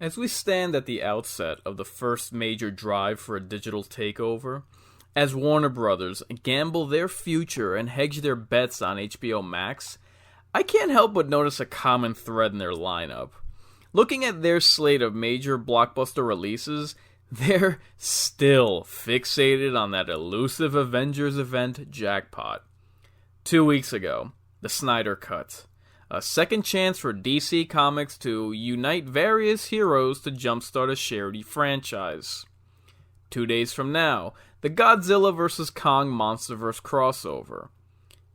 As we stand at the outset of the first major drive for a digital takeover, as Warner Brothers gamble their future and hedge their bets on HBO Max, I can't help but notice a common thread in their lineup. Looking at their slate of major blockbuster releases, they're still fixated on that elusive Avengers event jackpot. 2 weeks ago, the Snyder Cut. A second chance for DC Comics to unite various heroes to jumpstart a shared franchise. 2 days from now, the Godzilla vs. Kong Monsterverse crossover.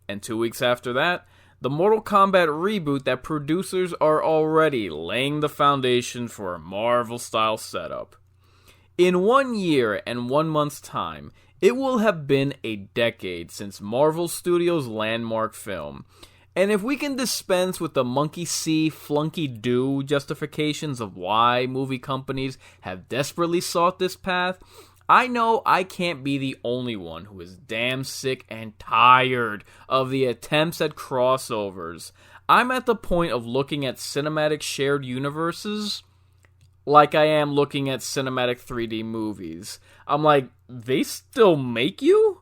And 2 weeks after that, the Mortal Kombat reboot that producers are already laying the foundation for a Marvel-style setup. In 1 year and 1 month's time, it will have been a decade since Marvel Studios' landmark film. And if we can dispense with the monkey see, flunky do justifications of why movie companies have desperately sought this path, I know I can't be the only one who is damn sick and tired of the attempts at crossovers. I'm at the point of looking at cinematic shared universes like I am looking at cinematic 3D movies. I'm like, they still make you?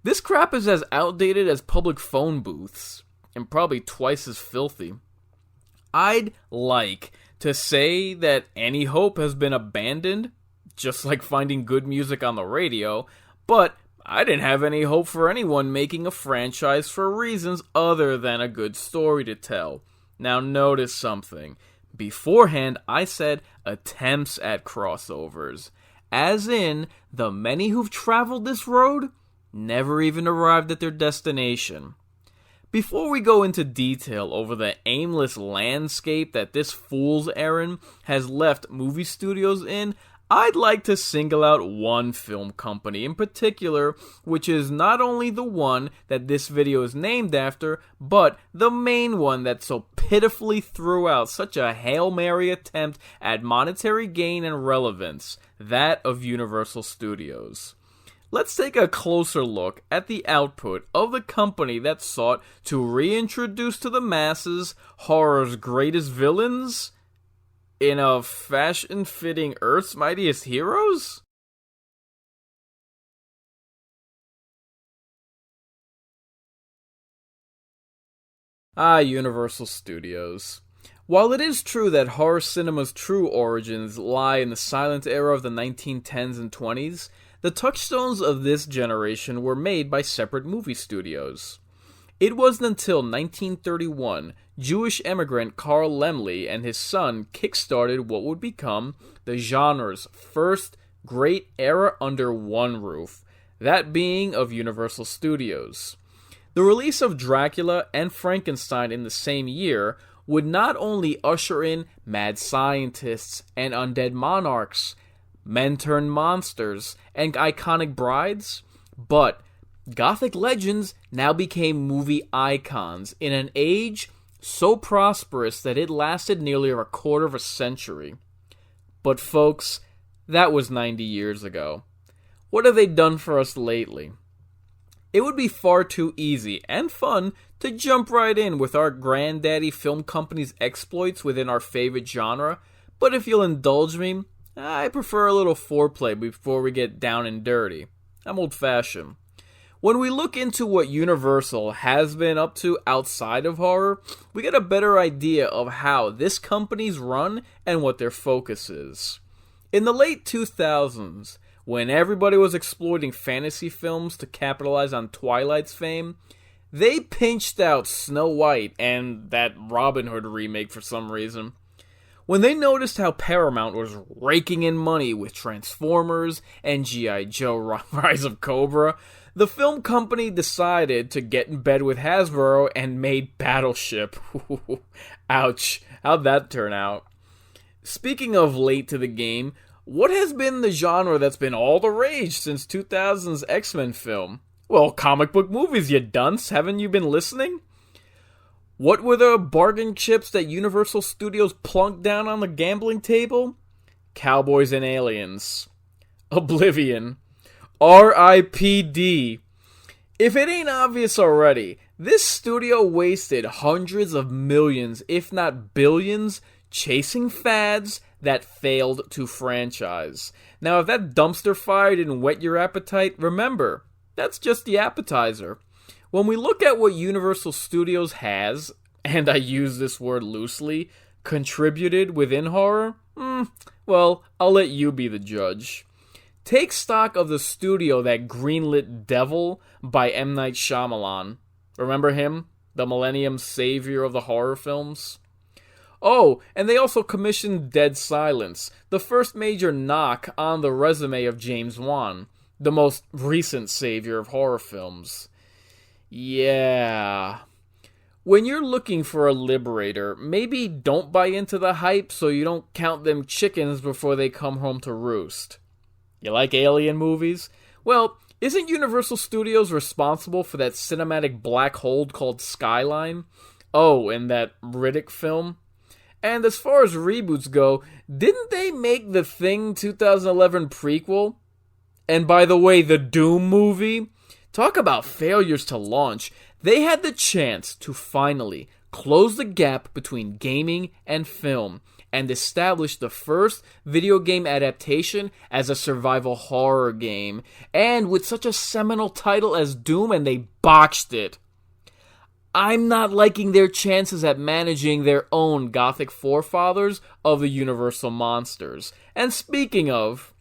This crap is as outdated as public phone booths, and probably twice as filthy. I'd like to say that any hope has been abandoned, just like finding good music on the radio, but I didn't have any hope for anyone making a franchise for reasons other than a good story to tell. Now notice something. Beforehand, I said attempts at crossovers, as in the many who've traveled this road never even arrived at their destination. Before we go into detail over the aimless landscape that this fool's errand has left movie studios in, I'd like to single out one film company in particular, which is not only the one that this video is named after, but the main one that so pitifully threw out such a Hail Mary attempt at monetary gain and relevance, that of Universal Studios. Let's take a closer look at the output of the company that sought to reintroduce to the masses horror's greatest villains in a fashion-fitting Earth's Mightiest Heroes? Universal Studios. While it is true that horror cinema's true origins lie in the silent era of the 1910s and 20s, the touchstones of this generation were made by separate movie studios. It wasn't until 1931, Jewish immigrant Carl Laemmle and his son kickstarted what would become the genre's first great era under one roof, that being of Universal Studios. The release of Dracula and Frankenstein in the same year would not only usher in mad scientists and undead monarchs, men-turned-monsters, and iconic brides, but Gothic legends now became movie icons in an age so prosperous that it lasted nearly a quarter of a century. But folks, that was 90 years ago. What have they done for us lately? It would be far too easy and fun to jump right in with our granddaddy film company's exploits within our favorite genre, but if you'll indulge me, I prefer a little foreplay before we get down and dirty. I'm old-fashioned. When we look into what Universal has been up to outside of horror, we get a better idea of how this company's run and what their focus is. In the late 2000s, when everybody was exploiting fantasy films to capitalize on Twilight's fame, they pinched out Snow White and that Robin Hood remake for some reason. When they noticed how Paramount was raking in money with Transformers and G.I. Joe Rise of Cobra, the film company decided to get in bed with Hasbro and made Battleship. Ouch, how'd that turn out? Speaking of late to the game, what has been the genre that's been all the rage since 2000's X-Men film? Well, comic book movies, you dunce. Haven't you been listening? What were the bargain chips that Universal Studios plunked down on the gambling table? Cowboys and Aliens. Oblivion. R.I.P.D. If it ain't obvious already, this studio wasted hundreds of millions, if not billions, chasing fads that failed to franchise. Now, if that dumpster fire didn't whet your appetite, remember, that's just the appetizer. When we look at what Universal Studios has, and I use this word loosely, contributed within horror, well, I'll let you be the judge. Take stock of the studio that greenlit Devil by M. Night Shyamalan. Remember him? The Millennium Savior of the horror films? Oh, and they also commissioned Dead Silence, the first major knock on the resume of James Wan, the most recent savior of horror films. Yeah. When you're looking for a liberator, maybe don't buy into the hype so you don't count them chickens before they come home to roost. You like alien movies? Well, isn't Universal Studios responsible for that cinematic black hole called Skyline? Oh, and that Riddick film? And as far as reboots go, didn't they make the Thing 2011 prequel? And by the way, the Doom movie? Talk about failures to launch. They had the chance to finally close the gap between gaming and film and establish the first video game adaptation as a survival horror game, and with such a seminal title as Doom, and they botched it. I'm not liking their chances at managing their own gothic forefathers of the Universal monsters. And speaking of,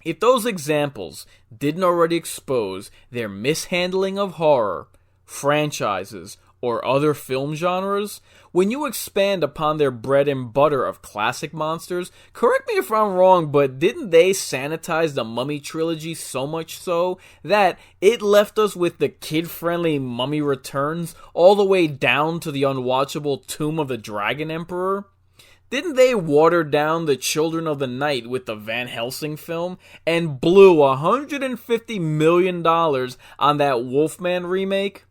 if those examples didn't already expose their mishandling of horror, franchises, or other film genres, when you expand upon their bread and butter of classic monsters, correct me if I'm wrong, but didn't they sanitize the Mummy trilogy so much so that it left us with the kid-friendly Mummy Returns all the way down to the unwatchable Tomb of the Dragon Emperor? Didn't they water down the Children of the Night with the Van Helsing film and blew $150 million on that Wolfman remake?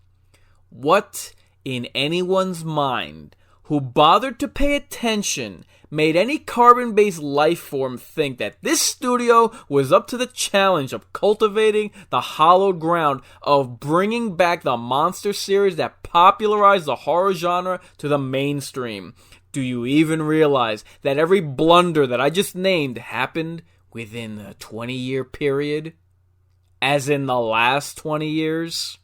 What in anyone's mind who bothered to pay attention made any carbon-based life form think that this studio was up to the challenge of cultivating the hallowed ground of bringing back the monster series that popularized the horror genre to the mainstream? Do you even realize that every blunder that I just named happened within a 20-year period? As in the last 20 years?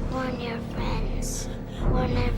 Warn your friends. Warn everyone.